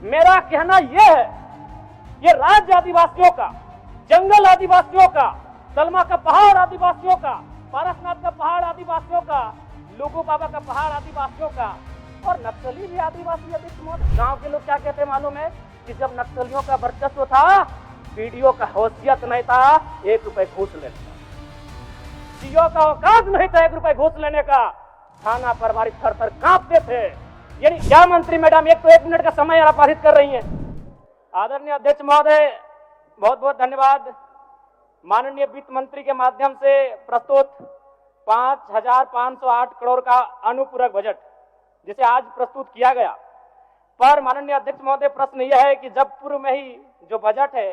मेरा कहना यह है, ये राज्य आदिवासियों का, जंगल आदिवासियों का, सलमा का पहाड़ आदिवासियों का, पारसनाथ का पहाड़ आदिवासियों का, लुगु बाबा का पहाड़ आदिवासियों का, और नक्सली भी आदिवासी है। गांव के लोग क्या कहते हैं मालूम है कि जब नक्सलियों का वर्चस्व था, वीडियो का हैसियत नहीं था 1 रुपए घूस लेने का, सीओ का औकात नहीं था 1 रुपए घूस लेने का, थाना प्रभारी थर थर कांपते थे। यानी क्या मंत्री मैडम, एक तो 1 मिनट का समय आपराधित कर रही हैं। आदरणीय अध्यक्ष महोदय, बहुत बहुत धन्यवाद। माननीय वित्त मंत्री के माध्यम से प्रस्तुत 5,508 करोड़ का अनुपूरक बजट जिसे आज प्रस्तुत किया गया, पर माननीय अध्यक्ष महोदय प्रश्न यह है कि जब पूर्व में ही जो बजट है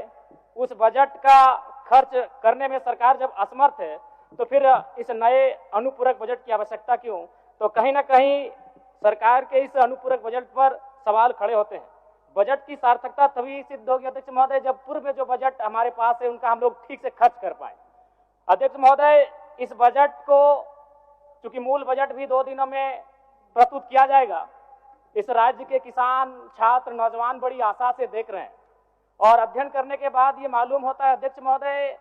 उस बजट का खर्च करने में सरकार जब असमर्थ है, तो फिर इस नए अनुपूरक बजट की आवश्यकता क्यों? तो कहीं ना कहीं सरकार के इस अनुपूरक बजट पर सवाल खड़े होते हैं। बजट की सार्थकता तभी सिद्ध होगी अध्यक्ष महोदय जब पूर्व में जो बजट हमारे पास है उनका हम लोग ठीक से खर्च कर पाए। अध्यक्ष महोदय, इस बजट को चूंकि मूल बजट भी 2 दिनों में प्रस्तुत किया जाएगा, इस राज्य के किसान, छात्र, नौजवान बड़ी आशा से देख रहे हैं और अध्ययन करने के बाद ये मालूम होता है अध्यक्ष महोदय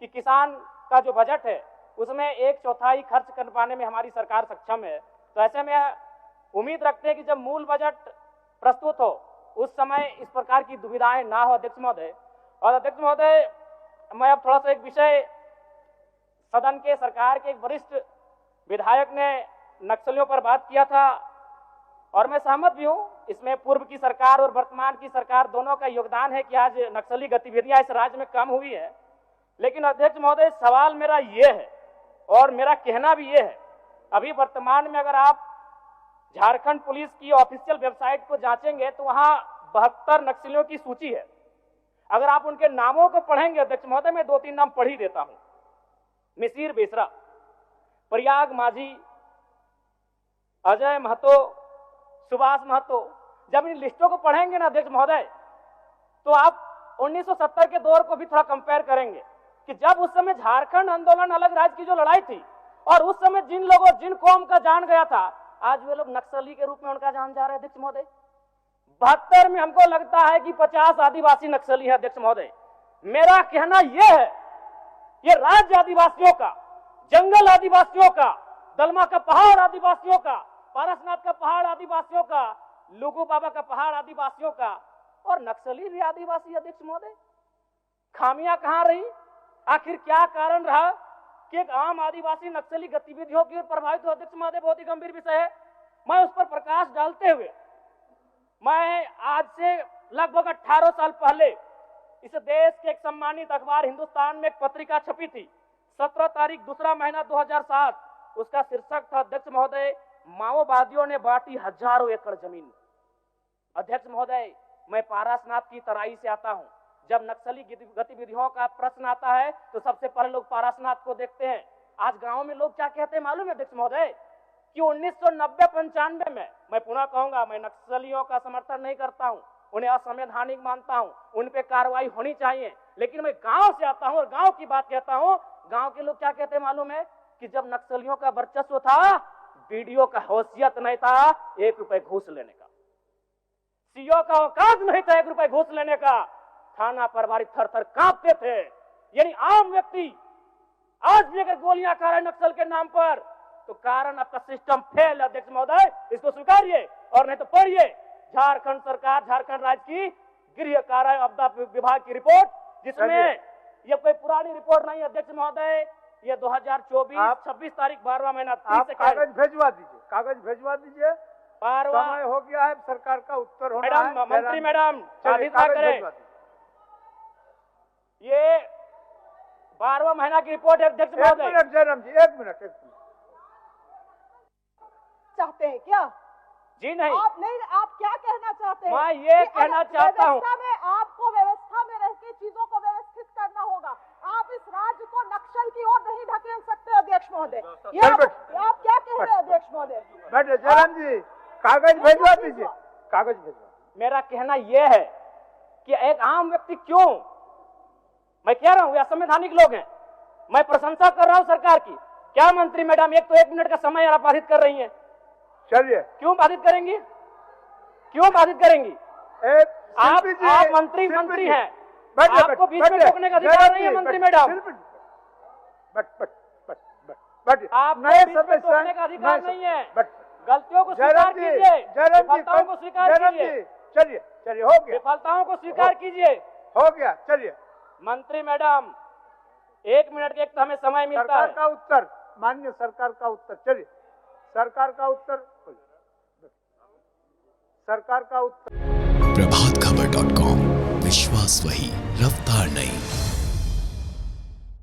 कि किसान का जो बजट है उसमें 1/4 खर्च कर पाने में हमारी सरकार सक्षम है। तो ऐसे में उम्मीद रखते हैं कि जब मूल बजट प्रस्तुत हो उस समय इस प्रकार की दुविधाएं ना हो अध्यक्ष महोदय। और अध्यक्ष महोदय, मैं अब थोड़ा सा एक विषय, सदन के सरकार के एक वरिष्ठ विधायक ने नक्सलियों पर बात किया था और मैं सहमत भी हूं, इसमें पूर्व की सरकार और वर्तमान की सरकार दोनों का योगदान है कि आज नक्सली गतिविधियां इस राज्य में कम हुई है। लेकिन अध्यक्ष महोदय, सवाल मेरा ये है और मेरा कहना भी ये है, अभी वर्तमान में अगर आप झारखंड पुलिस की ऑफिशियल वेबसाइट को जांचेंगे तो वहां 72 नक्सलियों की सूची है। अगर आप उनके नामों को पढ़ेंगे अध्यक्ष महोदय, मैं 2-3 नाम पढ़ ही देता हूं। मिसिर बेसरा, प्रयाग माझी, अजय महतो, सुभाष महतो। जब इन लिस्टों को पढ़ेंगे ना अध्यक्ष महोदय, तो आप 1970 के दौर को भी थोड़ा कंपेयर करेंगे कि जब उस समय झारखंड आंदोलन अलग राज्य की जो लड़ाई थी और उस समय जिन लोगों, जिन कौम का जान गया था, आज वे लोग नक्सली के रूप में उनका जान जा रहे हैं अध्यक्ष महोदय। 72 में हमको लगता है कि 50 आदिवासी नक्सली है अध्यक्ष महोदय। मेरा कहना यह है, ये राज्य आदिवासियों का, जंगल आदिवासियों का, दलमा का पहाड़ आदिवासियों का, पारसनाथ का पहाड़ आदिवासियों का, लुगु बाबा का पहाड़ आदिवासियों का, और नक्सली भी आदिवासी अध्यक्ष महोदय। खामियां कहां रही? आखिर क्या कारण रहा कि एक आम आदिवासी नक्सली गतिविधियों की ओर प्रभावित हो? अध्यक्ष महोदय, बहुत ही गंभीर विषय है। मैं उस पर प्रकाश डालते हुए, मैं आज से लगभग 18 साल पहले इस देश के एक सम्मानित अखबार हिंदुस्तान में एक पत्रिका छपी थी, 17 तारीख 2रा महीना 2007। उसका शीर्षक था अध्यक्ष महोदय, माओवादियों ने बांटी हजारों एकड़ जमीन। अध्यक्ष महोदय, मैं पारसनाथ की तराई से आता हूं। जब नक्सली गतिविधियों का प्रश्न आता है तो सबसे पहले लोग पारसनाथ को देखते हैं। आज गांव में लोग क्या कहते हैं मालूम है अध्यक्ष महोदय कि 1990-95 में, मैं पुनः कहूंगा, मैं नक्सलियों का समर्थन नहीं करता हूं, उन्हें असंवैधानिक मानता हूं, उन पे कार्रवाई होनी चाहिए, लेकिन मैं गांव से आता हूं और गांव की बात कहता हूं। गांव के लोग क्या कहते हैं मालूम है कि जब नक्सलियों का वर्चस्व था, वीडियो का हैसियत नहीं था 1 रुपए घूस लेने का, सीओ का औकात नहीं था 1 रुपए घूस लेने का, थाना प्रभारी थर थर कांपते थे। यानी आम व्यक्ति आज भी अगर गोलियां खा रहे नक्सल के नाम पर, तो कारण आपका सिस्टम फेल है अध्यक्ष महोदय, इसको स्वीकारिए और नहीं तो पढ़िए झारखंड सरकार, झारखंड राज्य की गृह कार्य आपदा विभाग की रिपोर्ट, जिसमें ये कोई पुरानी रिपोर्ट नहीं अध्यक्ष महोदय, ये 2024 26 तारीख 12वां महीना 30 से कागज भेजवा दीजिए, कागज भेजवा दीजिए। समय हो गया है, सरकार का उत्तर होना है। मंत्री मैडम करें, ये 12वां महीना की रिपोर्ट है अध्यक्ष महोदय। जयराम जी, एक मिनट चाहते हैं क्या? जी नहीं, आप क्या कहना चाहते हैं? मैं ये कहना चाहता हूँ, आपको व्यवस्था में रह के चीजों को व्यवस्थित करना होगा। आप इस राज्य को नक्सल की ओर नहीं ढकेल सकते अध्यक्ष महोदय। आप क्या कह रहे हैं अध्यक्ष महोदय? बैठे जयराम जी, कागज भेजवा दीजिए, कागज भेजवा। मेरा कहना यह है कि एक आम व्यक्ति क्यों, मैं कह रहा हूँ ये असंवैधानिक लोग हैं, मैं प्रशंसा कर रहा हूँ सरकार की। क्या मंत्री मैडम, एक तो 1 मिनट का समय आप बाधित कर रही हैं, चलिए। क्यों बाधित करेंगी? क्यों बाधित करेंगी? आप मंत्री हैं, आपको बीच में टोकने का अधिकार नहीं है मंत्री मैडम। आप नए बीच में टोकने का अधिकार नहीं है। गलतियों को स्वीकार कीजिए, विफलताओं को स्वीकार कीजिए। चलिए चलिए, हो गया। विफलताओं को स्वीकार कीजिए। हो गया, चलिए। मंत्री मैडम 1 मिनट के एक तो हमें समय मिलता सरकार है। का उत्तर, माननीय सरकार का उत्तर। चलिए, सरकार का उत्तर, सरकार का उत्तर। प्रभातखबर.com, विश्वास वही, रफ्तार नहीं।